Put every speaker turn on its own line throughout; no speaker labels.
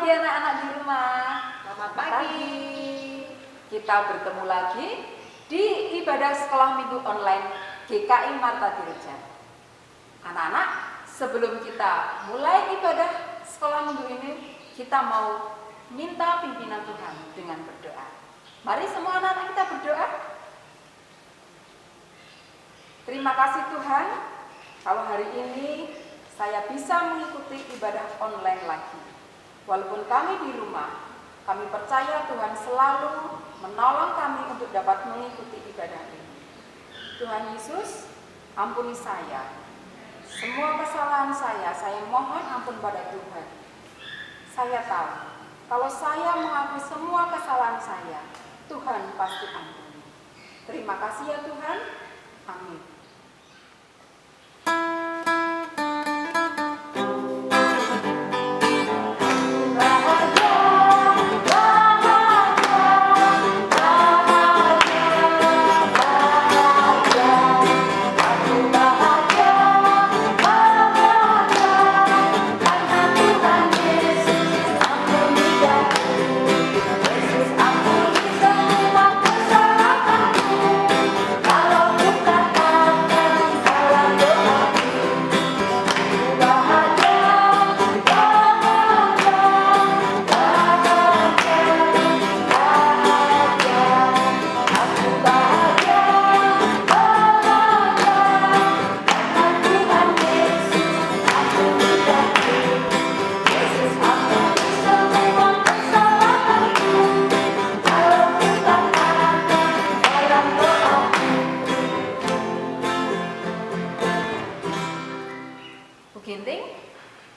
anak-anak di rumah.
Selamat pagi.
Kita bertemu lagi di ibadah sekolah minggu online GKI Marta Dirja. Anak-anak, sebelum kita mulai ibadah sekolah minggu ini, kita mau minta pimpinan Tuhan dengan berdoa. Mari semua anak-anak kita berdoa. Terima kasih Tuhan, kalau hari ini saya bisa mengikuti ibadah online lagi. Walaupun kami di rumah, kami percaya Tuhan selalu menolong kami untuk dapat mengikuti ibadah ini. Tuhan Yesus, ampuni saya. Semua kesalahan saya mohon ampun pada Tuhan. Saya tahu, kalau saya mengakui semua kesalahan saya, Tuhan pasti ampuni. Terima kasih ya Tuhan. Amin.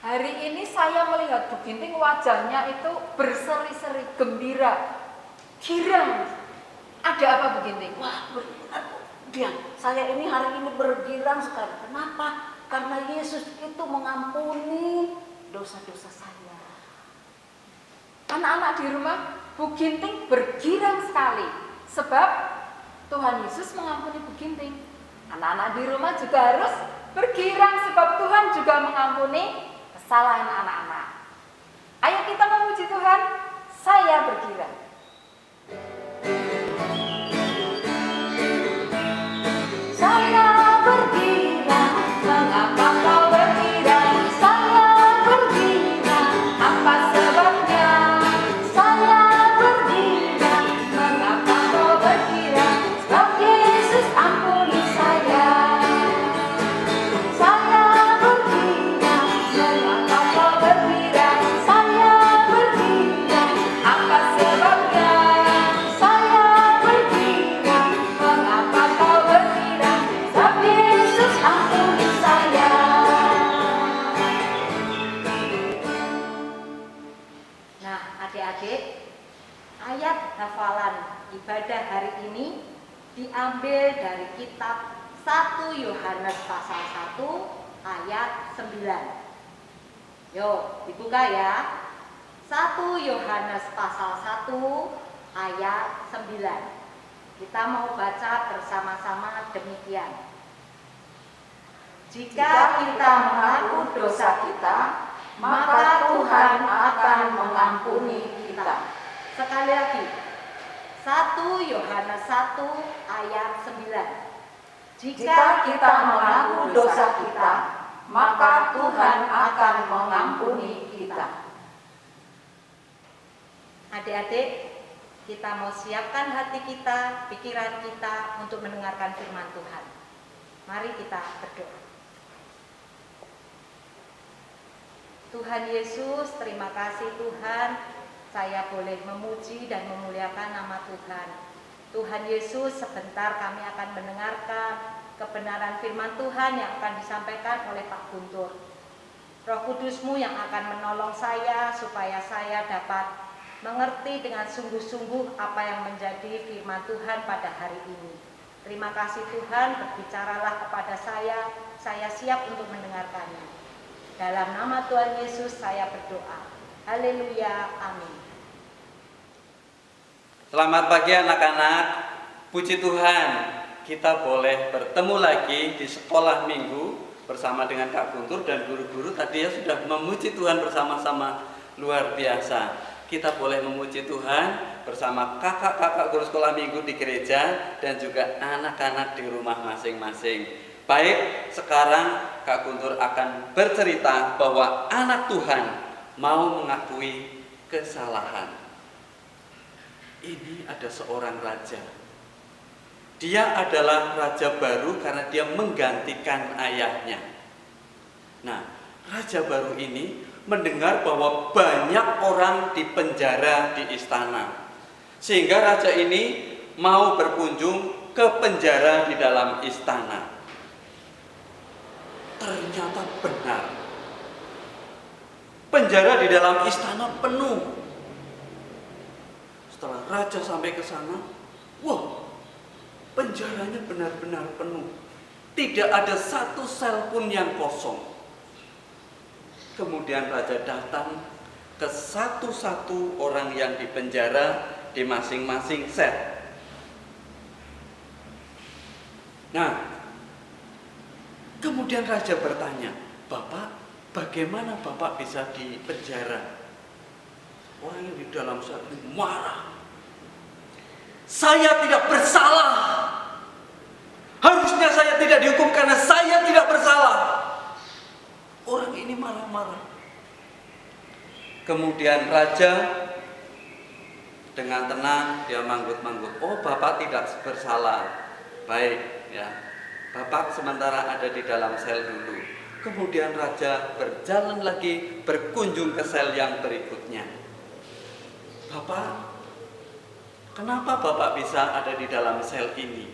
Hari ini saya melihat Bu Ginting wajahnya itu berseri-seri, gembira, girang. Ada apa Bu Ginting?
Wah, Dian, saya ini hari ini bergirang sekali. Kenapa? Karena Yesus itu mengampuni dosa-dosa saya.
Anak-anak di rumah, Bu Ginting bergirang sekali sebab Tuhan Yesus mengampuni Bu Ginting. Anak-anak di rumah juga harus bergirang sebab Tuhan juga mengampuni kesalahan anak-anak. Ayo kita memuji Tuhan. Saya bergirang. Saya bergirang, mengapa kau bergirang? Saya bergirang, apa sebabnya? Saya bergirang, mengapa kau bergirang? Sebab Yesus ampuni saya. Saya bergirang, mengapa kau bergirang? Saya bergirang, apa sebabnya? Saya bergirang, mengapa kau bergirang? Sebab Yesus ampuni saya.
Nah, adik-adik, ayat hafalan ibadah hari ini diambil dari kitab 1 Yohanes pasal 1 ayat 9. Yuk, dibuka ya. 1 Yohanes pasal 1 ayat 9. Kita mau baca bersama-sama demikian. Jika kita mengaku dosa kita, maka Tuhan akan mengampuni kita. Sekali lagi. 1 Yohanes 1 ayat 9.
Jika kita mengaku dosa kita, maka Tuhan akan mengampuni kita.
Adik-adik, kita mau siapkan hati kita, pikiran kita untuk mendengarkan firman Tuhan. Mari kita berdoa. Tuhan Yesus, terima kasih Tuhan, saya boleh memuji dan memuliakan nama Tuhan. Tuhan Yesus, sebentar kami akan mendengarkan kebenaran firman Tuhan yang akan disampaikan oleh Pak Guntur. Roh Kudus-Mu yang akan menolong saya supaya saya dapat mengerti dengan sungguh-sungguh apa yang menjadi firman Tuhan pada hari ini. Terima kasih Tuhan, berbicaralah kepada saya siap untuk mendengarkannya. Dalam nama Tuhan Yesus saya berdoa. Haleluya, amin.
Selamat pagi anak-anak. Puji Tuhan, kita boleh bertemu lagi di sekolah minggu bersama dengan Kak Guntur dan guru-guru. Tadi ya sudah memuji Tuhan bersama-sama luar biasa. Kita boleh memuji Tuhan bersama kakak-kakak guru sekolah minggu di gereja dan juga anak-anak di rumah masing-masing. Baik, sekarang Kak Guntur akan bercerita bahwa anak Tuhan mau mengakui kesalahan. Ini ada seorang raja. Dia adalah raja baru karena dia menggantikan ayahnya. Nah, raja baru ini mendengar bahwa banyak orang dipenjara di istana. Sehingga raja ini mau berkunjung ke penjara di dalam istana. Ternyata benar. Penjara di dalam istana penuh. Setelah raja sampai ke sana, wah, penjaranya benar-benar penuh. Tidak ada satu sel pun yang kosong. Kemudian raja datang ke satu-satu orang yang dipenjara di masing-masing sel. Nah, kemudian raja bertanya, "Bapak, bagaimana Bapak bisa dipenjara?" Orang yang di dalam sel itu marah. "Saya tidak bersalah. Harusnya saya tidak dihukum karena saya tidak bersalah." Orang ini marah-marah. Kemudian raja dengan tenang dia manggut-manggut. "Oh, Bapak tidak bersalah. Baik, ya. Bapak sementara ada di dalam sel dulu." Kemudian raja berjalan lagi berkunjung ke sel yang berikutnya. "Bapak, kenapa Bapak bisa ada di dalam sel ini?"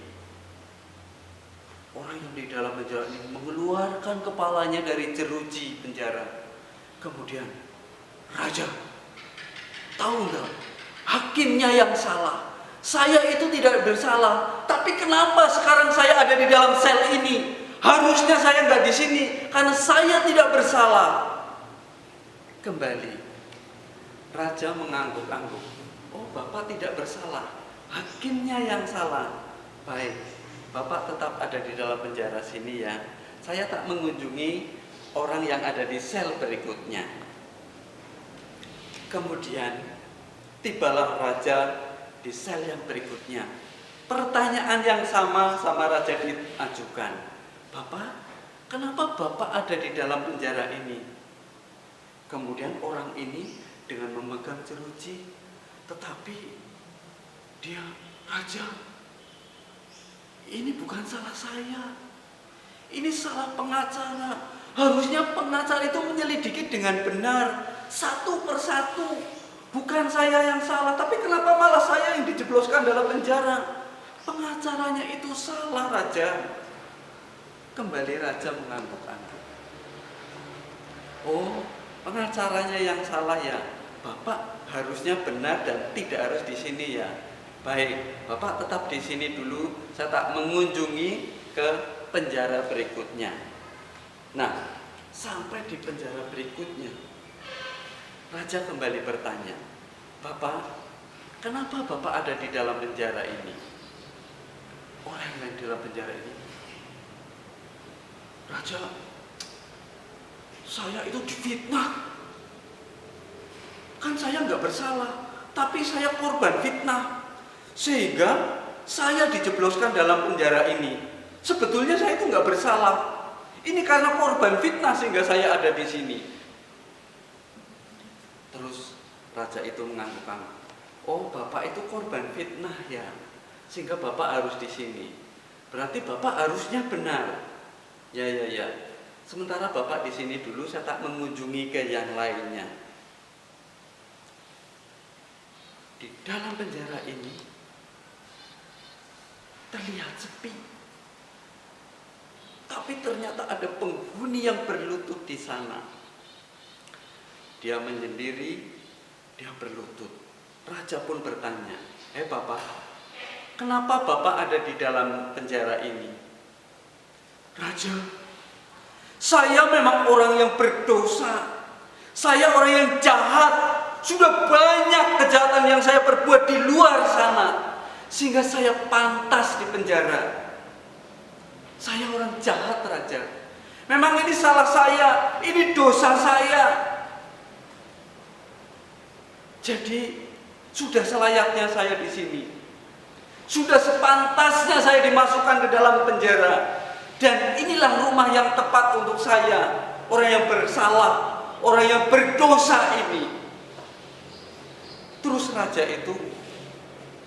Orang yang di dalam penjara ini mengeluarkan kepalanya dari jeruji penjara. Kemudian, "Raja, tahu nggak? Hakimnya yang salah. Saya itu tidak bersalah. Tapi kenapa sekarang saya ada di dalam sel ini? Harusnya saya nggak di sini karena saya tidak bersalah." Kembali, raja mengangguk-angguk. "Oh, Bapak tidak bersalah. Hakimnya yang salah. Baik. Bapak tetap ada di dalam penjara sini ya. Saya tak mengunjungi orang yang ada di sel berikutnya." Kemudian tibalah raja di sel yang berikutnya. Pertanyaan yang sama raja diajukan. "Bapak, kenapa Bapak ada di dalam penjara ini?" Kemudian orang ini dengan memegang jeruji, tetapi dia, "Raja, ini bukan salah saya. Ini salah pengacara. Harusnya pengacara itu menyelidiki dengan benar, satu persatu. Bukan saya yang salah, tapi kenapa malah saya yang dijebloskan dalam penjara? Pengacaranya itu salah, Raja." Kembali raja mengangguk-angguk. "Oh, pengacaranya yang salah ya. Bapak harusnya benar dan tidak harus di sini ya. Baik, Bapak tetap di sini dulu, saya tak mengunjungi ke penjara berikutnya." Nah, sampai di penjara berikutnya, raja kembali bertanya, "Bapak, kenapa Bapak ada di dalam penjara ini?" Orang yang di dalam penjara ini, "Raja, saya itu difitnah. Kan saya nggak bersalah, tapi saya korban fitnah. Sehingga saya dijebloskan dalam penjara ini. Sebetulnya saya itu nggak bersalah. Ini karena korban fitnah sehingga saya ada di sini." Terus raja itu mengangguk-angguk. "Oh, Bapak itu korban fitnah ya, sehingga Bapak harus di sini. Berarti Bapak harusnya benar. Ya. Sementara Bapak di sini dulu, saya tak mengunjungi ke yang lainnya." Di dalam penjara ini terlihat sepi. Tapi ternyata ada penghuni yang berlutut di sana. Dia menyendiri, dia berlutut. Raja pun bertanya, Bapak, kenapa Bapak ada di dalam penjara ini?" "Raja, saya memang orang yang berdosa. Saya orang yang jahat. Sudah banyak kejahatan yang saya perbuat di luar sana, sehingga saya pantas di penjara. Saya orang jahat, Raja. Memang ini salah saya, ini dosa saya." Jadi sudah selayaknya saya di sini. Sudah sepantasnya saya dimasukkan ke dalam penjara. Dan inilah rumah yang tepat untuk saya, orang yang bersalah, orang yang berdosa ini. Terus raja itu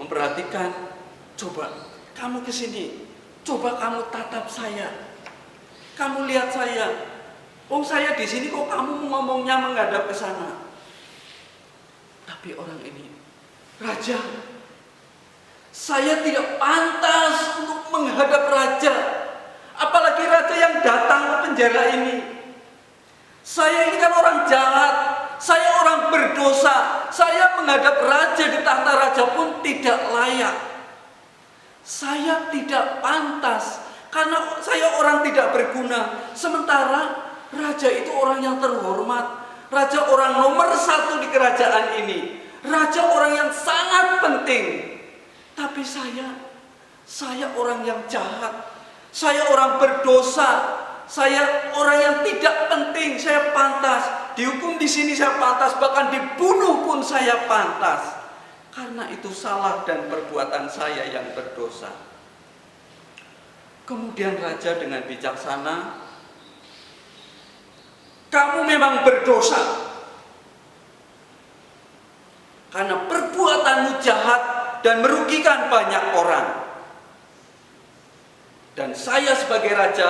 memperhatikan, coba kamu ke sini, coba kamu tatap saya, kamu lihat saya. Oh, saya di sini kok kamu ngomongnya menghadap ke sana. Tapi orang ini, raja, saya tidak pantas untuk menghadap raja, apalagi raja yang datang ke penjara ini. Saya ini kan orang jahat, saya orang berdosa, saya menghadap raja di tahta raja pun tidak layak. Saya tidak pantas karena saya orang tidak berguna. Sementara raja itu orang yang terhormat, raja orang nomor 1 di kerajaan ini, raja orang yang sangat penting. Tapi saya orang yang jahat, saya orang berdosa, saya orang yang tidak penting. Saya pantas dihukum di sini, saya pantas, bahkan dibunuh pun saya pantas. Karena itu salah dan perbuatan saya yang berdosa. Kemudian raja dengan bijaksana, kamu memang berdosa karena perbuatanmu jahat dan merugikan banyak orang. Dan saya sebagai raja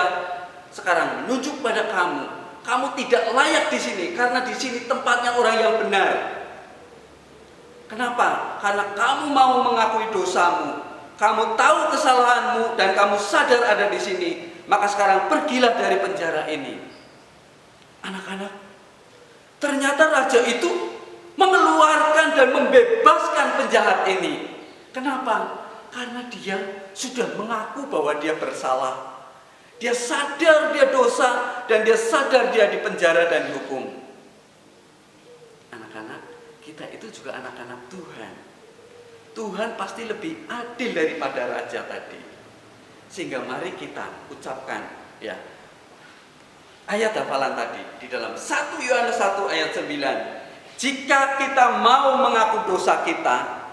sekarang menunjuk pada kamu, kamu tidak layak di sini karena di sini tempatnya orang yang benar. Kenapa? Karena kamu mau mengakui dosamu, kamu tahu kesalahanmu dan kamu sadar ada di sini. Maka sekarang pergilah dari penjara ini. Anak-anak, ternyata raja itu mengeluarkan dan membebaskan penjahat ini. Kenapa? Karena dia sudah mengaku bahwa dia bersalah. Dia sadar dia dosa dan dia sadar dia dipenjara dan dihukum. Anak-anak, kita itu juga anak-anak Tuhan. Tuhan pasti lebih adil daripada raja tadi. Sehingga mari kita ucapkan ya ayat hafalan tadi di dalam 1 Yohanes 1 ayat 9. Jika kita mau mengaku dosa kita,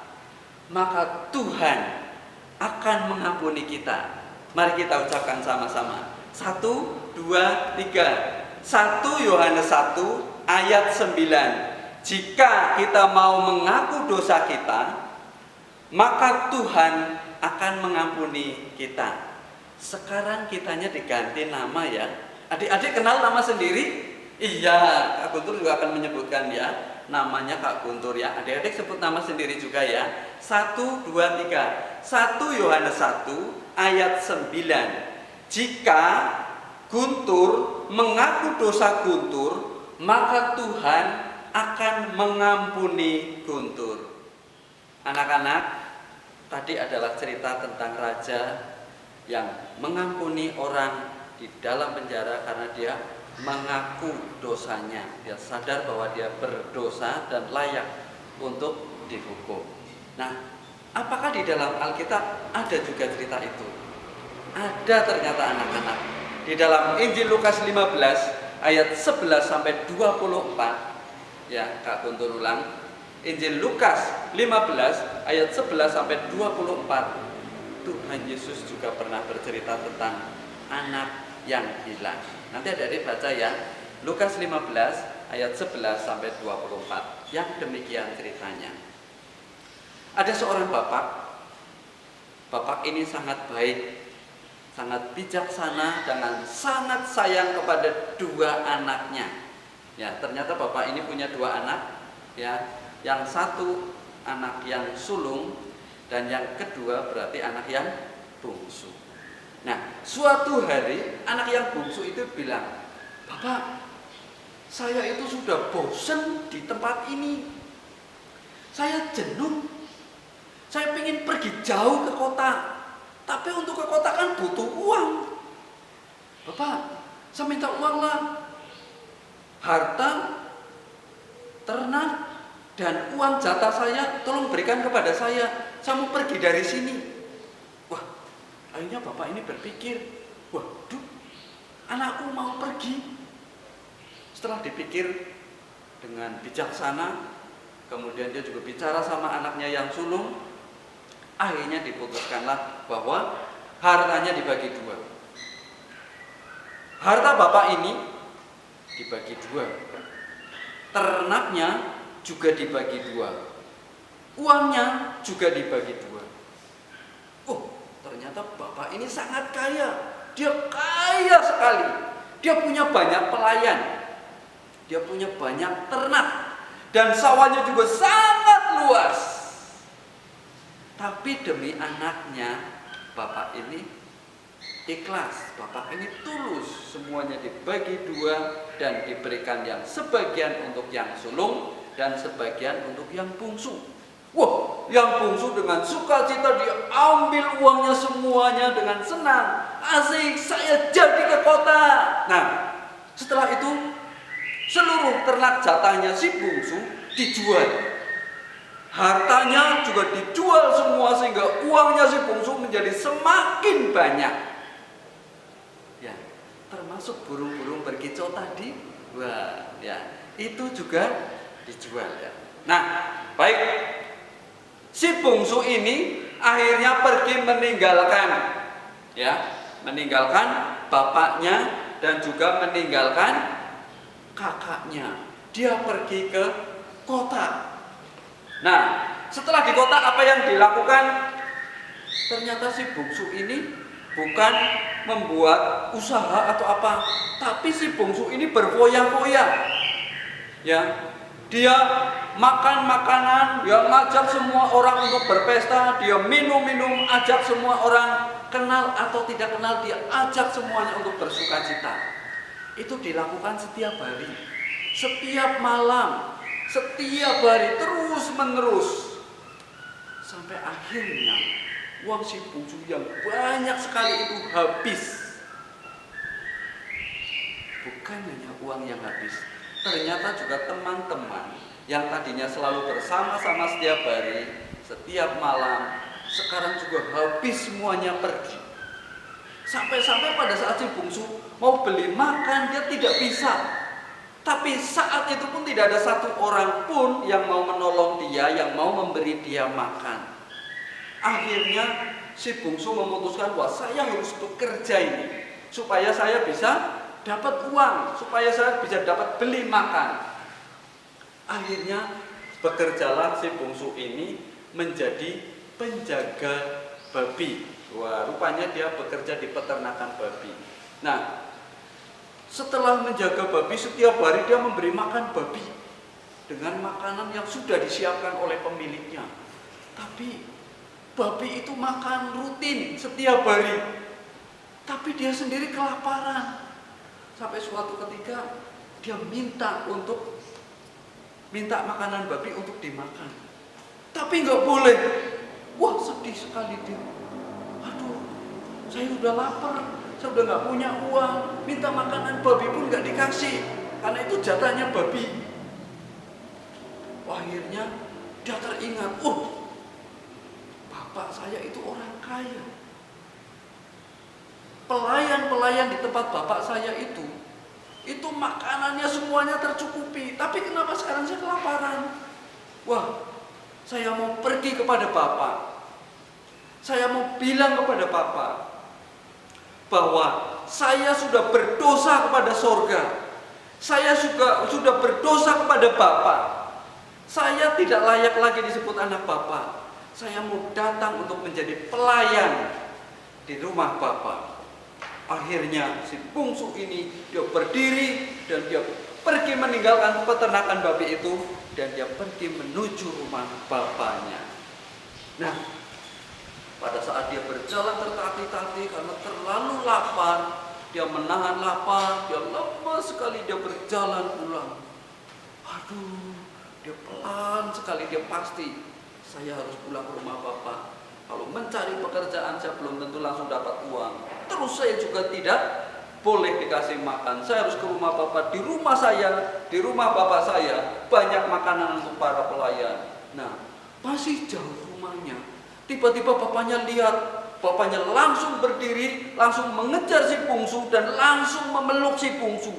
maka Tuhan akan mengampuni kita. Mari kita ucapkan sama-sama. 1, 2, 3. 1 Yohanes 1 ayat 9. Jika kita mau mengaku dosa kita, maka Tuhan akan mengampuni kita. Sekarang kitanya diganti nama ya. Adik-adik kenal nama sendiri? Iya, Kak Guntur juga akan menyebutkan ya. Namanya Kak Guntur ya. Adik-adik sebut nama sendiri juga ya. 1, 2, 3. 1 Yohanes 1 ayat 9. Jika Guntur mengaku dosa Guntur, maka Tuhan akan mengampuni Guntur. Anak-anak, tadi adalah cerita tentang raja yang mengampuni orang di dalam penjara karena dia mengaku dosanya. Dia sadar bahwa dia berdosa dan layak untuk dihukum. Nah, apakah di dalam Alkitab ada juga cerita itu? Ada ternyata anak-anak. Di dalam Injil Lukas 15 ayat 11 sampai 24. Ya, Kak Guntur ulang. Injil Lukas 15 ayat 11 sampai 24. Tuhan Yesus juga pernah bercerita tentang anak yang hilang. Nanti adik-adik baca ya. Lukas 15 ayat 11 sampai 24. Yang demikian ceritanya. Ada seorang bapak. Bapak ini sangat baik, sangat bijaksana, dengan sangat sayang kepada 2 anaknya. Ya, ternyata bapak ini punya 2 anak. Ya, yang satu anak yang sulung dan yang kedua berarti anak yang bungsu. Nah, suatu hari anak yang bungsu itu bilang, "Bapak, saya itu sudah bosan di tempat ini. Saya jenuh. Saya ingin pergi jauh ke kota. Tapi untuk ke kota kan butuh uang. Bapak, saya minta uang lah. Harta, ternak, dan uang jatah saya tolong berikan kepada saya. Saya mau pergi dari sini." Wah, akhirnya bapak ini berpikir, waduh, anakku mau pergi. Setelah dipikir dengan bijaksana, Kemudian dia juga bicara sama anaknya yang sulung. Akhirnya diputuskanlah bahwa hartanya dibagi dua. Harta bapak ini dibagi dua. Ternaknya juga dibagi dua. Uangnya juga dibagi dua. Oh, ternyata bapak ini sangat kaya. Dia kaya sekali. Dia punya banyak pelayan. Dia punya banyak ternak. Dan sawahnya juga sangat luas. Tapi demi anaknya, bapak ini ikhlas. Bapak ini tulus. Semuanya dibagi dua dan diberikan yang sebagian untuk yang sulung dan sebagian untuk yang bungsu. Wah, yang bungsu dengan sukacita dia ambil uangnya semuanya dengan senang. Asik, saya jadi ke kota. Nah, setelah itu seluruh ternak jatahnya si bungsu dijual. Hartanya juga dijual semua sehingga uangnya si bungsu menjadi semakin banyak. Ya, termasuk burung-burung berkicau tadi. Wah, ya, itu juga dijual ya. Nah, baik. Si bungsu ini akhirnya pergi meninggalkan bapaknya dan juga meninggalkan kakaknya. Dia pergi ke kota. Nah, setelah di kota apa yang dilakukan? Ternyata si bungsu ini bukan membuat usaha atau apa, tapi si bungsu ini berfoya-foya. Ya, dia makan makanan, dia ngajak semua orang untuk berpesta, dia minum-minum, ajak semua orang, kenal atau tidak kenal, dia ajak semuanya untuk bersukacita. Itu dilakukan setiap hari, setiap malam, setiap hari, terus menerus. Sampai akhirnya uang si bungsu yang banyak sekali itu habis. Bukan hanya uang yang habis, ternyata juga teman-teman yang tadinya selalu bersama-sama setiap hari, setiap malam, sekarang juga habis semuanya pergi. Sampai-sampai pada saat si bungsu mau beli makan, dia tidak bisa. Tapi saat itu pun tidak ada satu orang pun yang mau menolong dia, yang mau memberi dia makan. Akhirnya si bungsu memutuskan bahwa saya harus bekerja ini supaya saya bisa dapat uang, supaya saya bisa dapat beli makan. Akhirnya bekerjalah si bungsu ini menjadi penjaga babi. Wah, rupanya dia bekerja di peternakan babi. Nah, setelah menjaga babi, setiap hari dia memberi makan babi dengan makanan yang sudah disiapkan oleh pemiliknya. Tapi babi itu makan rutin setiap hari. Tapi dia sendiri kelaparan. Sampai suatu ketika dia minta makanan babi untuk dimakan. Tapi nggak boleh. Wah, sedih sekali dia. Aduh, saya udah lapar, saya udah nggak punya uang. Minta makanan babi pun nggak dikasih, karena itu jatahnya babi. Akhirnya dia teringat, bapak saya itu orang kaya. Pelayan-pelayan di tempat bapak saya itu makanannya semuanya tercukupi. Tapi kenapa sekarang saya kelaparan? Wah, saya mau pergi kepada bapak. Saya mau bilang kepada bapak bahwa saya sudah berdosa kepada sorga. Saya sudah berdosa kepada bapak. Saya tidak layak lagi disebut anak bapak. Saya mau datang untuk menjadi pelayan di rumah bapak. Akhirnya si bungsu ini dia berdiri dan dia pergi meninggalkan peternakan babi itu dan dia pergi menuju rumah bapaknya. Nah, pada saat dia berjalan tertatih-tatih karena terlalu lapar, dia menahan lapar, dia lemas sekali, dia berjalan pulang. Aduh, dia pelan sekali, dia pasti saya harus pulang ke rumah bapak. Kalau mencari pekerjaan saya belum tentu langsung dapat uang. Terus saya juga tidak boleh dikasih makan. Saya harus ke rumah bapak. Di rumah saya, di rumah bapak saya banyak makanan untuk para pelayan. Nah, masih jauh rumahnya. Tiba-tiba bapaknya lihat, bapaknya langsung berdiri, langsung mengejar si bungsu dan langsung memeluk si bungsu.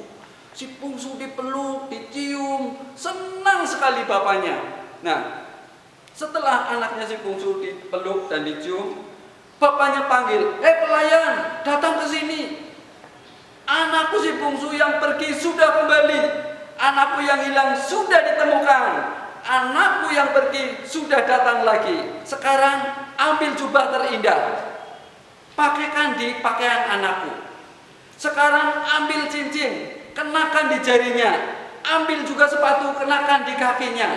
Si bungsu dipeluk, dicium, senang sekali bapaknya. Nah, setelah anaknya si bungsu dipeluk dan dicium, bapaknya panggil, pelayan, datang ke sini. Anakku si bungsu yang pergi sudah kembali. Anakku yang hilang sudah ditemukan. Anakku yang pergi sudah datang lagi. Sekarang ambil jubah terindah, pakaikan di pakaian anakku. Sekarang ambil cincin, kenakan di jarinya. Ambil juga sepatu, kenakan di kakinya.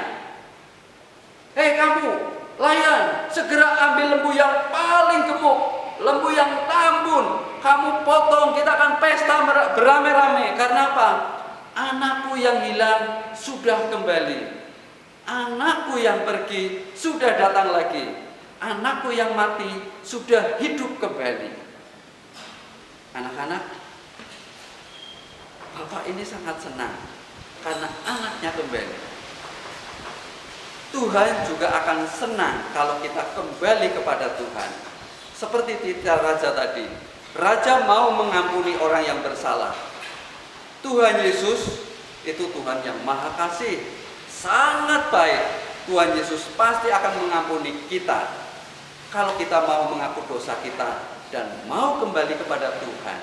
Kamu, layan, segera ambil lembu yang paling gemuk, lembu yang tambun. Kamu potong, kita akan pesta beramai-ramai. Karena apa? Anakku yang hilang sudah kembali. Anakku yang pergi sudah datang lagi. Anakku yang mati sudah hidup kembali. Anak-anak, bapak ini sangat senang karena anaknya kembali. Tuhan juga akan senang kalau kita kembali kepada Tuhan. Seperti cerita raja tadi, raja mau mengampuni orang yang bersalah. Tuhan Yesus itu Tuhan yang maha kasih, sangat baik. Tuhan Yesus pasti akan mengampuni kita kalau kita mau mengaku dosa kita dan mau kembali kepada Tuhan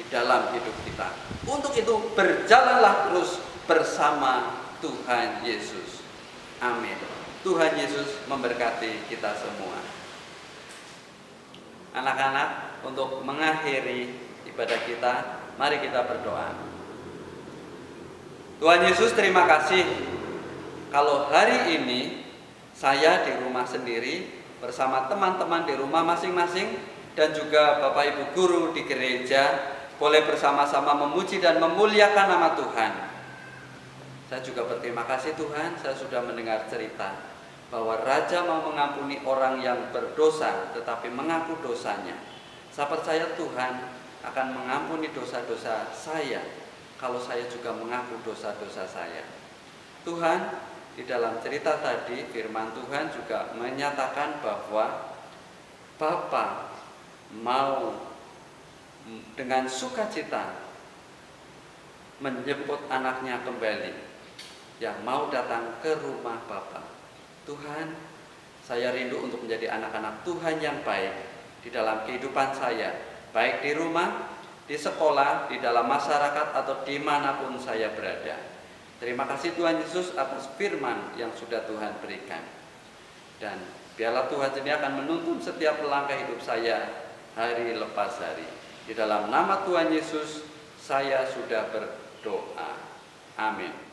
di dalam hidup kita. Untuk itu berjalanlah terus bersama Tuhan Yesus. Amin. Tuhan Yesus memberkati kita semua. Anak-anak, untuk mengakhiri ibadah kita, mari kita berdoa. Tuhan Yesus, terima kasih kalau hari ini saya di rumah sendiri bersama teman-teman di rumah masing-masing dan juga Bapak Ibu guru di gereja boleh bersama-sama memuji dan memuliakan nama Tuhan. Saya juga berterima kasih Tuhan, saya sudah mendengar cerita bahwa Raja mau mengampuni orang yang berdosa tetapi mengaku dosanya. Saya percaya Tuhan akan mengampuni dosa-dosa saya kalau saya juga mengaku dosa-dosa saya. Tuhan, di dalam cerita tadi firman Tuhan juga menyatakan bahwa Bapa mau dengan sukacita menjemput anaknya kembali yang mau datang ke rumah Bapa. Tuhan, saya rindu untuk menjadi anak-anak Tuhan yang baik di dalam kehidupan saya, baik di rumah, di sekolah, di dalam masyarakat, atau dimanapun saya berada. Terima kasih Tuhan Yesus atas firman yang sudah Tuhan berikan. Dan biarlah Tuhan sendiri akan menuntun setiap langkah hidup saya hari lepas hari. Di dalam nama Tuhan Yesus, saya sudah berdoa. Amin.